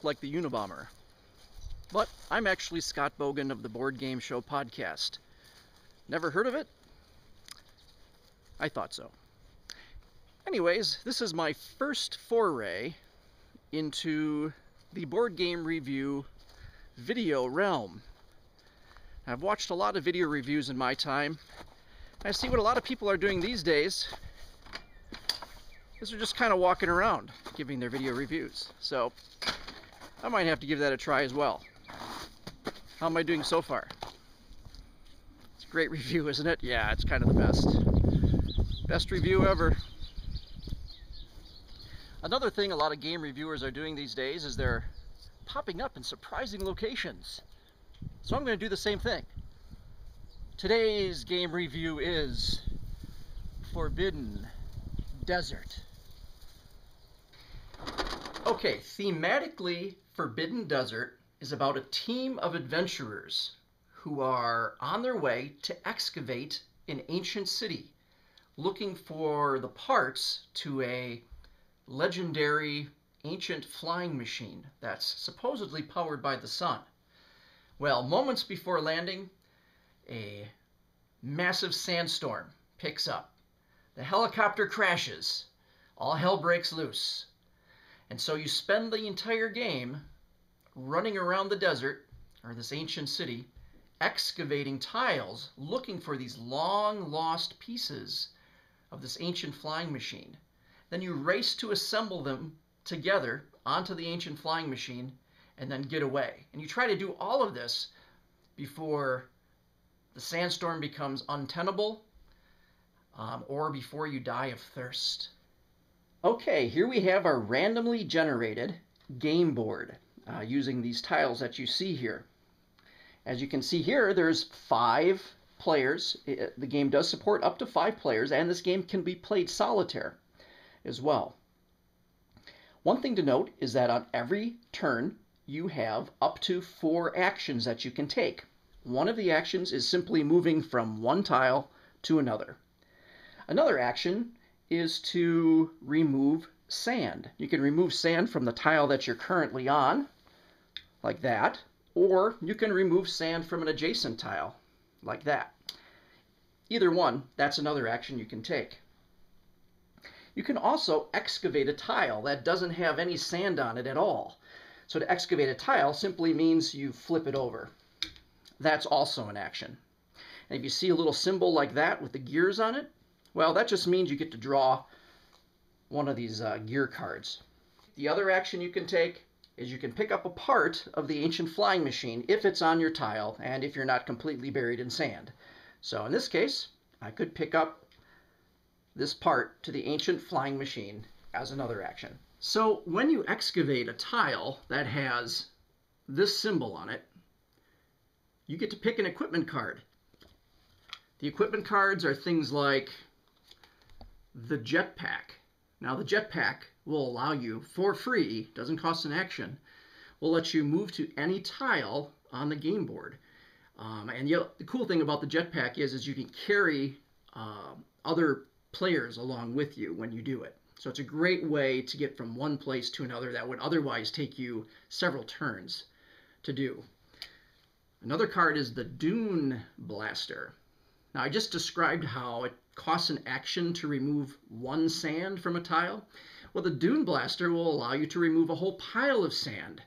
look like the Unabomber. But I'm actually Scott Bogen of the Board Game Show podcast. Never heard of it? I thought so. Anyways, this is my first foray into the board game review video realm. I've watched a lot of video reviews in my time. I see what a lot of people are doing these days is they're just kind of walking around giving their video reviews. So I might have to give that a try as well. How am I doing so far? It's a great review, isn't it? Yeah, it's kind of the best. Best review ever. Another thing a lot of game reviewers are doing these days is they're popping up in surprising locations. So I'm going to do the same thing. Today's game review is Forbidden Desert. Okay, thematically, Forbidden Desert is about a team of adventurers who are on their way to excavate an ancient city, looking for the parts to a legendary ancient flying machine that's supposedly powered by the sun. Well, moments before landing, a massive sandstorm picks up. The helicopter crashes. All hell breaks loose. And so you spend the entire game running around the desert, or this ancient city, excavating tiles, looking for these long lost pieces of this ancient flying machine. Then you race to assemble them together onto the ancient flying machine and then get away. And you try to do all of this before the sandstorm becomes untenable or before you die of thirst. Okay, here we have our randomly generated game board using these tiles that you see here. As you can see here, there's 5 players. The game does support up to 5 players, and this game can be played solitaire as well. One thing to note is that on every turn, you have up to 4 actions that you can take. One of the actions is simply moving from one tile to another. Another action is to remove sand. You can remove sand from the tile that you're currently on, like that, or you can remove sand from an adjacent tile, like that. Either one, that's another action you can take. You can also excavate a tile that doesn't have any sand on it at all. So to excavate a tile simply means you flip it over. That's also an action. And if you see a little symbol like that with the gears on it, well, that just means you get to draw one of these gear cards. The other action you can take is you can pick up a part of the ancient flying machine if it's on your tile and if you're not completely buried in sand. So in this case, I could pick up this part to the ancient flying machine as another action. So when you excavate a tile that has this symbol on it, you get to pick an equipment card. The equipment cards are things like the jetpack. Now the jetpack will allow you, for free, doesn't cost an action, will let you move to any tile on the game board. And the cool thing about the jetpack is you can carry other players along with you when you do it. So it's a great way to get from one place to another that would otherwise take you several turns to do. Another card is the Dune Blaster. Now I just described how it costs an action to remove one sand from a tile. Well, the Dune Blaster will allow you to remove a whole pile of sand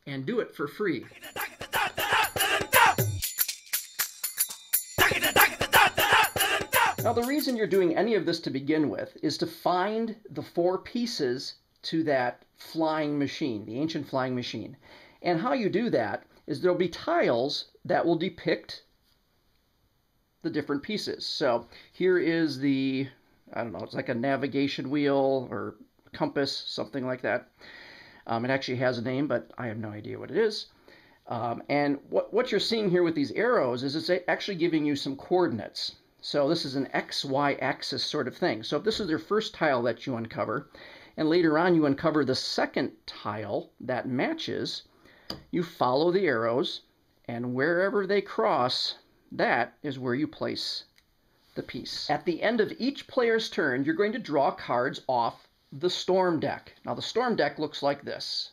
and do it for free. Now the reason you're doing any of this to begin with is to find the 4 pieces to that flying machine, the ancient flying machine. And how you do that is there'll be tiles that will depict the different pieces. So here is the, I don't know, it's like a navigation wheel or compass, something like that. It actually has a name, but I have no idea what it is. And what you're seeing here with these arrows is it's actually giving you some coordinates. So this is an XY axis sort of thing. So if this is your first tile that you uncover, and later on you uncover the second tile that matches, you follow the arrows, and wherever they cross, that is where you place the piece. At the end of each player's turn, you're going to draw cards off the storm deck. Now the storm deck looks like this.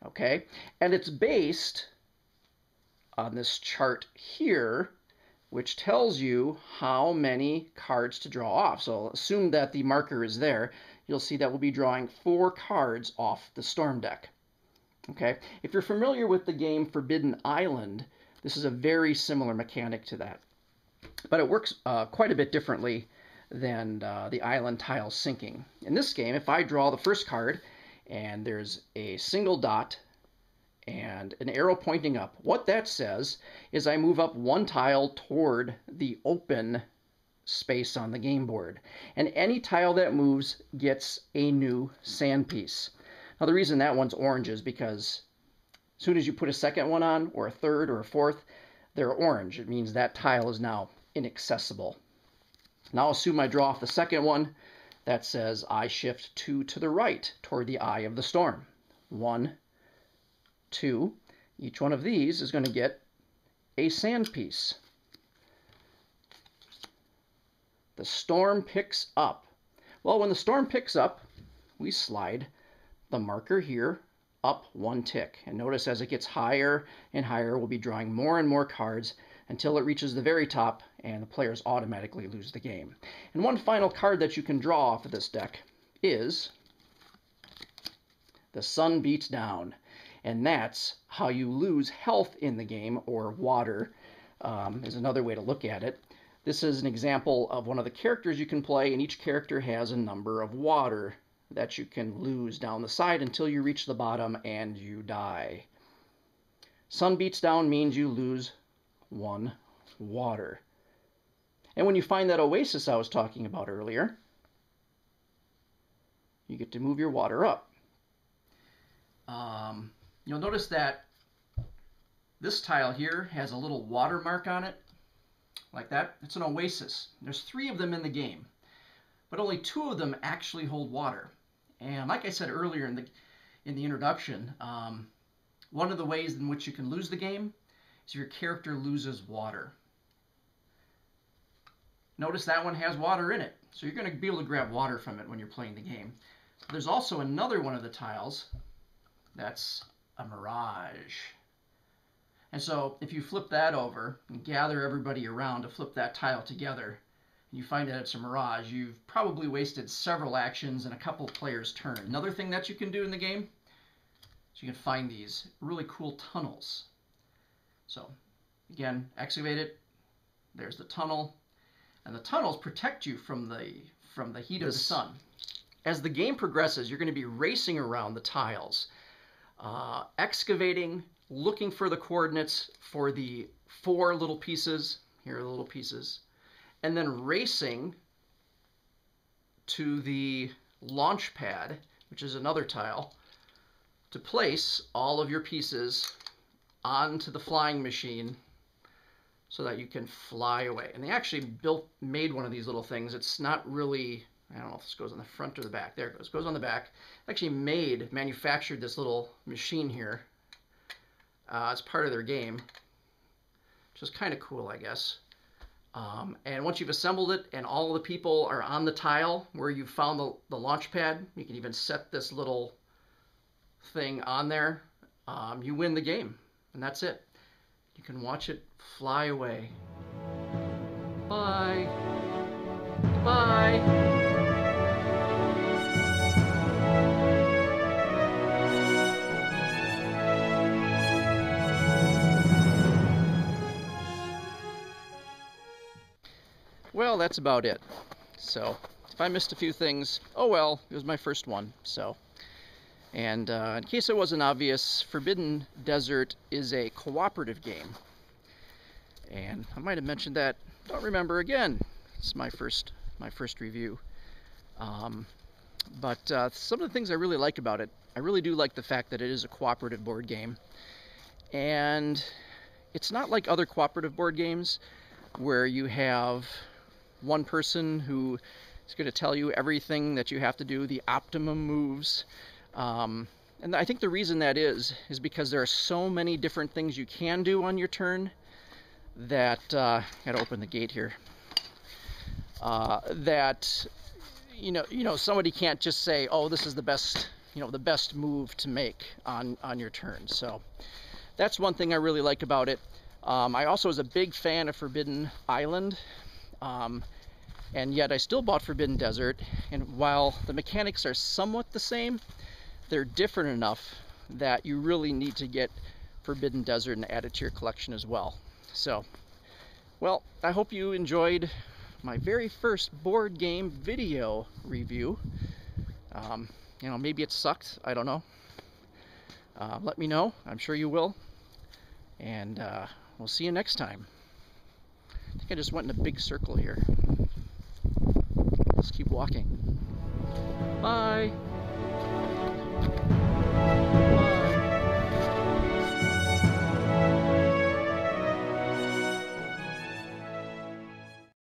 Okay, and it's based on this chart here, which tells you how many cards to draw off. So assume that the marker is there. You'll see that we'll be drawing 4 cards off the storm deck. Okay, if you're familiar with the game Forbidden Island, this is a very similar mechanic to that. But it works quite a bit differently than the island tile sinking. In this game, if I draw the first card and there's a single dot and an arrow pointing up, what that says is I move up 1 tile toward the open space on the game board. And any tile that moves gets a new sand piece. Now the reason that one's orange is because as soon as you put a second one on, or a third or a fourth, they're orange. It means that tile is now inaccessible. Now assume I draw off the second one. That says I shift 2 to the right toward the eye of the storm. 1, 2. Each one of these is going to get a sand piece. The storm picks up. Well, when the storm picks up, we slide the marker here up 1 tick. And notice as it gets higher and higher, we'll be drawing more and more cards until it reaches the very top and the players automatically lose the game. And one final card that you can draw off of this deck is the Sun Beats Down. And that's how you lose health in the game, or water is another way to look at it. This is an example of one of the characters you can play, and each character has a number of water that you can lose down the side until you reach the bottom and you die. Sun Beats Down means you lose 1 water. And when you find that oasis I was talking about earlier, you get to move your water up. You'll notice that this tile here has a little watermark on it, like that. It's an oasis. There's 3 of them in the game, but only 2 of them actually hold water. And like I said earlier in the introduction, one of the ways in which you can lose the game is if your character loses water. Notice that one has water in it, so you're going to be able to grab water from it when you're playing the game. There's also another one of the tiles that's a mirage. And so if you flip that over and gather everybody around to flip that tile together, and you find that it's a mirage, you've probably wasted several actions and a couple players' turn. Another thing that you can do in the game is you can find these really cool tunnels. So again, excavate it. There's the tunnel. And the tunnels protect you from the heat of the sun. As the game progresses, you're going to be racing around the tiles, excavating, looking for the coordinates for the 4 little pieces. Here are the little pieces. And then racing to the launch pad, which is another tile, to place all of your pieces onto the flying machine so that you can fly away. And they actually made one of these little things. It's not really, I don't know if this goes on the front or the back. There it goes. It goes on the back. Actually manufactured this little machine here as part of their game, which is kind of cool, I guess. And once you've assembled it and all of the people are on the tile where you found the launch pad, you can even set this little thing on there. You win the game, and that's it. You can watch it fly away. Bye. Bye. Well, that's about it. So, if I missed a few things, oh well, it was my first one, so. And in case it wasn't obvious, Forbidden Desert is a cooperative game. And I might have mentioned that, don't remember again. It's my first review. But some of the things I really like about it, I really do like the fact that it is a cooperative board game. And it's not like other cooperative board games where you have one person who is going to tell you everything that you have to do, the optimum moves. And I think the reason that is because there are so many different things you can do on your turn that, gotta open the gate here, that, you know, somebody can't just say, oh, this is the best the best move to make on your turn. So that's one thing I really like about it. I also was a big fan of Forbidden Island, and yet I still bought Forbidden Desert, and while the mechanics are somewhat the same, they're different enough that you really need to get Forbidden Desert and add it to your collection as well. So, well, I hope you enjoyed my very first board game video review. Maybe it sucked, I don't know. Let me know, I'm sure you will. And we'll see you next time. I think I just went in a big circle here. Let's keep walking. Bye.